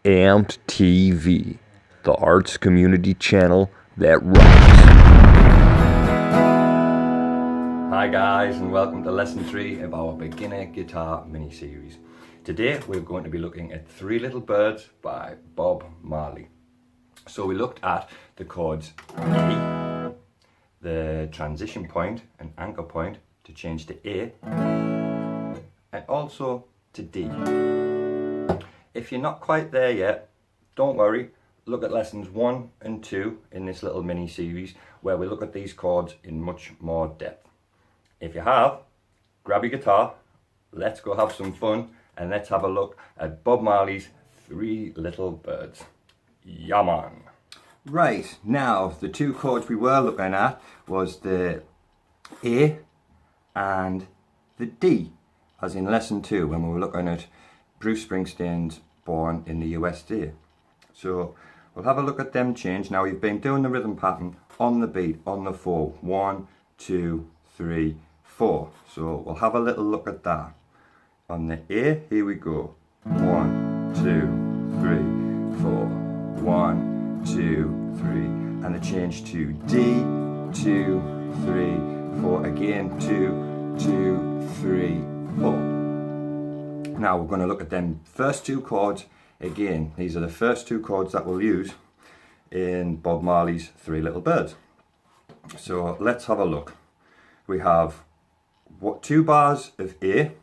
Amped TV, the arts community channel that rocks. Hi guys, and welcome to lesson 3 of our beginner guitar mini-series. Today we're going to be looking at Three Little Birds by Bob Marley. So we looked at the chords E, the transition point and anchor point to change to A, and also to D. If you're not quite there yet, don't worry, look at lessons 1 and 2 in this little mini-series where we look at these chords in much more depth. If you have, grab your guitar, let's go have some fun, and let's have a look at Bob Marley's Three Little Birds. Yeah, man. Right, now the two chords we were looking at was the A and the D, as in lesson 2 when we were looking at Bruce Springsteen's Born in the USA. So we'll have a look at them change. Now we've been doing the rhythm pattern on the beat, on the 4. 1, 2, 3, 4. So we'll have a little look at that. On the A, here we go. 1, 2, 3, 4. 1, 2, 3. And the change to D, 2, 3, 4. Again, 2, 2, 3, 4. Now we're going to look at them first two chords again. These are the first two chords that we'll use in Bob Marley's Three Little Birds. So let's have a look. We have 2 bars of A,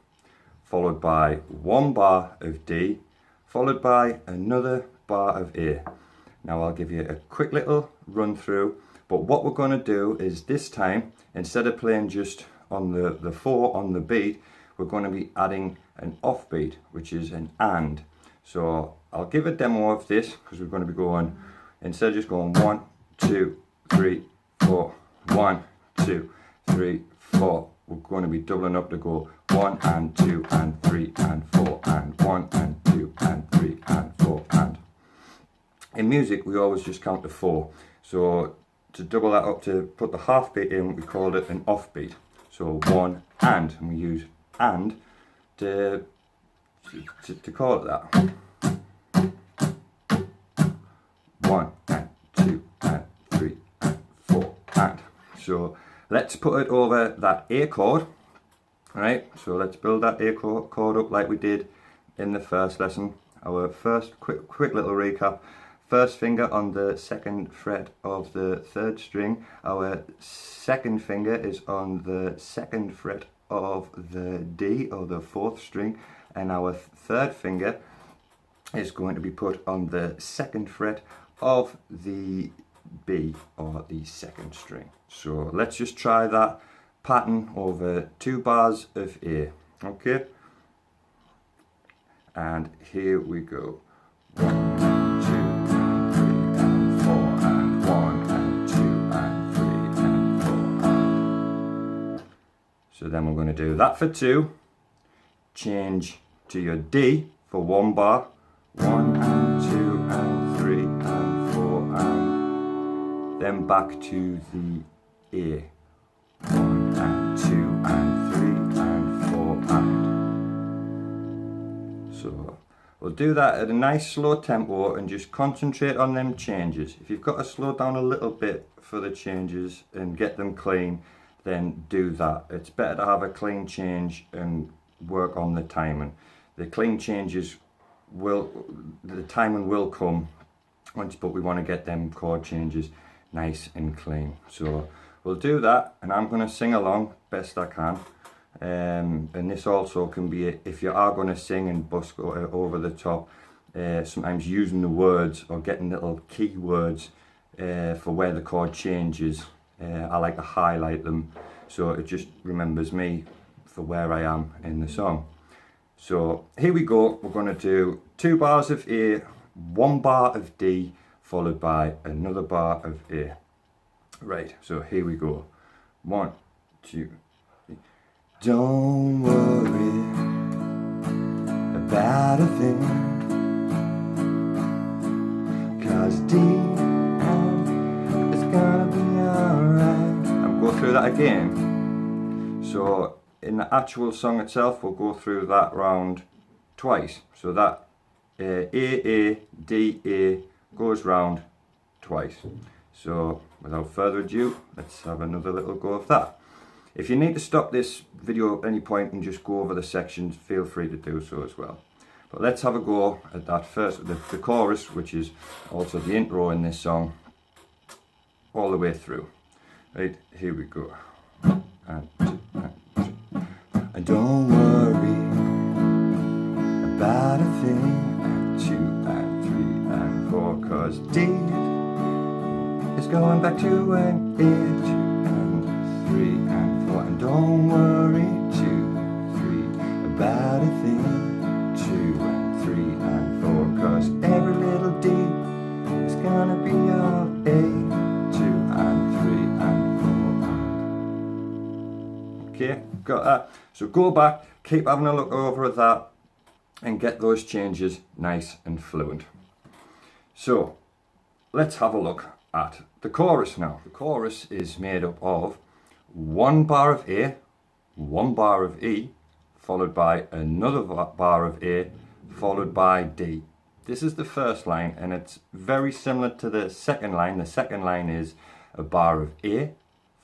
followed by 1 bar of D, followed by another bar of A. Now I'll give you a quick little run through, but what we're going to do is this time, instead of playing just on the 4 on the beat, we're going to be adding an offbeat, which is an and. So I'll give a demo of this because we're going to be going, instead of just going 1, 2, 3, 4, 1, 2, 3, 4, we're going to be doubling up to go 1 and 2 and 3 and 4 and 1 and 2 and 3 and 4 and. In music we always just count to 4. So to double that up, to put the half beat in, we called it an offbeat. So 1 and we use and to call it that. 1 and 2 and 3 and 4 and. So let's put it over that A chord. Right, so let's build that A chord up like we did in the first lesson. Our first quick little recap. First finger on the 2nd fret of the 3rd string. Our second finger is on the 2nd fret of the D, or the 4th string, and our 3rd finger is going to be put on the 2nd fret of the B, or the 2nd string. So let's just try that pattern over 2 bars of A. Okay, and here we go. 1, 2 and 3 and 4 and 1 and 2 and 3 and 4 and. So then we're going to do that for 2, change to your D for 1 bar, 1 and 2 and 3 and 4 and, then back to the A, 1 and 2 and 3 and 4 and. So we'll do that at a nice slow tempo and just concentrate on them changes. If you've got to slow down a little bit for the changes and get them clean, then do that. It's better to have a clean change and work on the timing. The clean changes the timing will come once, but we want to get them chord changes nice and clean. So we'll do that, and I'm going to sing along best I can. And this also can be, if you are going to sing and bust over the top, sometimes using the words or getting little key words for where the chord changes. I like to highlight them so it just remembers me for where I am in the song. So here we go. We're going to do 2 bars of A, 1 bar of D, followed by another bar of A. Right, so here we go. 1, 2, 3. Don't worry about a thing, 'cause D is gonna be alright. I'll go through that again. So in the actual song itself, we'll go through that round twice. So that A, D, A goes round twice. So without further ado, let's have another little go of that. If you need to stop this video at any point and just go over the sections, feel free to do so as well. But let's have a go at that first, the chorus, which is also the intro in this song, all the way through. Right, here we go. And don't worry about a thing, and 2 and 3 and 4, 'cause D is going back to an A, 2 and 3 and 4, and don't worry 2, 3 about a thing, 2 and 3 and 4, 'cause every little D is gonna be your A, 2 and 3 and 4. Okay, got that. So go back, keep having a look over at that, and get those changes nice and fluent. So let's have a look at the chorus now. The chorus is made up of 1 bar of A, 1 bar of E, followed by another bar of A, followed by D. This is the first line, and it's very similar to the second line. The second line is a bar of A,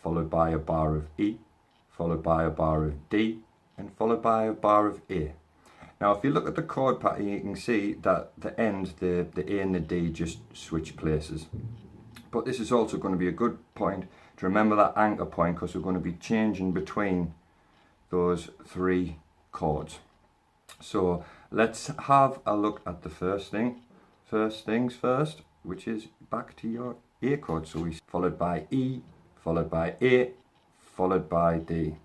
followed by a bar of E, followed by a bar of D, and followed by a bar of A. Now if you look at the chord pattern, you can see that the end, the A and the D just switch places. But this is also going to be a good point to remember that anchor point, because we're going to be changing between those 3 chords. So let's have a look at the first things first, which is back to your A chord. So we followed by E, followed by A, followed by D.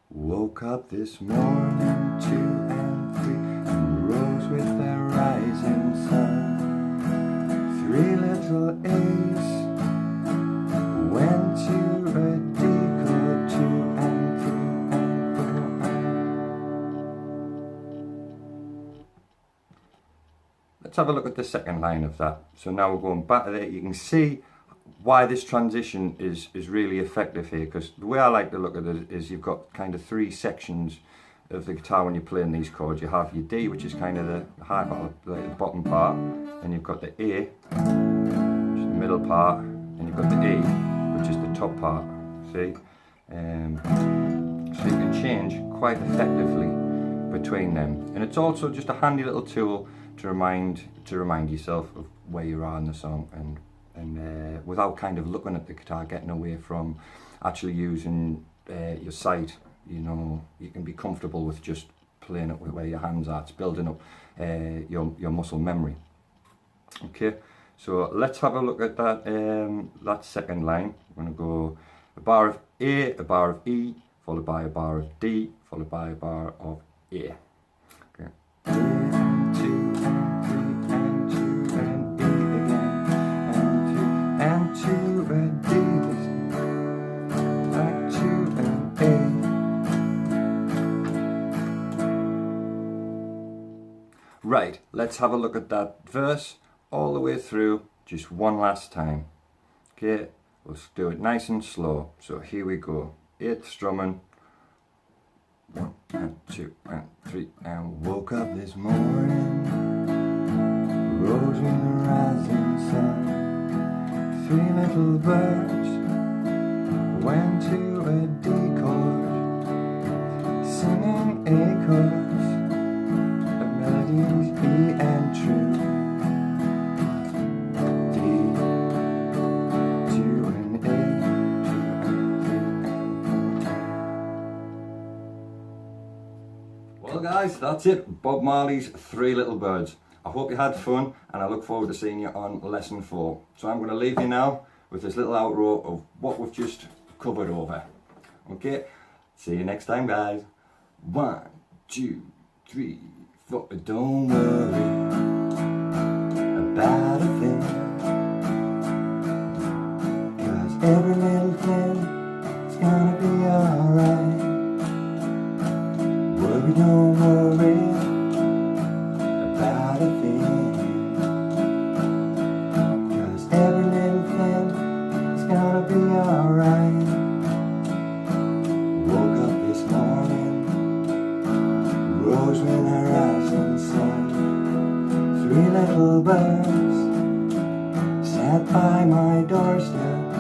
Woke up this morning 2 and 3 and rose with the rising sun. 3 little A's went to a D chord, 2 and 3 and 4. Let's have a look at the second line of that. So now we're going back to there. You can see why this transition is really effective here, because the way I like to look at it is you've got kind of 3 sections of the guitar when you're playing these chords. You have your D, which is kind of the high part, the bottom part, and you've got the A, which is the middle part, and you've got the E, which is the top part. See, so you can change quite effectively between them, and it's also just a handy little tool to remind yourself of where you are in the song, and without kind of looking at the guitar, getting away from actually using your sight. You know, you can be comfortable with just playing it with where your hands are. It's building up your muscle memory. Okay, so let's have a look at that that second line. We're going to go a bar of A, a bar of E, followed by a bar of D, followed by a bar of A. Okay. Right, let's have a look at that verse all the way through just one last time. Okay, let's do it nice and slow. So here we go. 8th strumming. 1 and 2 and 3 and woke up this morning, rose with the rising sun. 3 little birds went to a D chord, singing A chords. Melodies E and true. D, 2 and A, 2 and 3 and 4. Well guys, that's it. Bob Marley's 3 Little Birds. I hope you had fun, and I look forward to seeing you on lesson 4. So I'm going to leave you now with this little outro of what we've just covered over. Okay, see you next time guys. 1, 2, 3, 4. Don't worry about a thing, 'cause every little thing is gonna be alright. Worry, don't worry about a thing, 'cause every little thing is gonna be alright. Woke up this morning, rose with the rising sun. birds sat by my doorstep,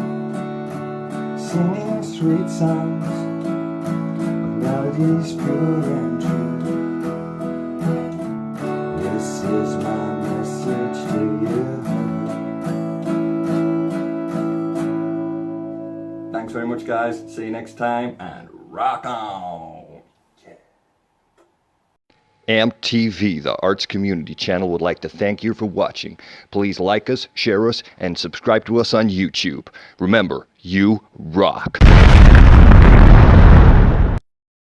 singing sweet songs of melodies pure and true. This is my message to you. Thanks very much, guys. See you next time, and rock on! AMP-TV, the Arts Community Channel, would like to thank you for watching. Please like us, share us, and subscribe to us on YouTube. Remember, you rock.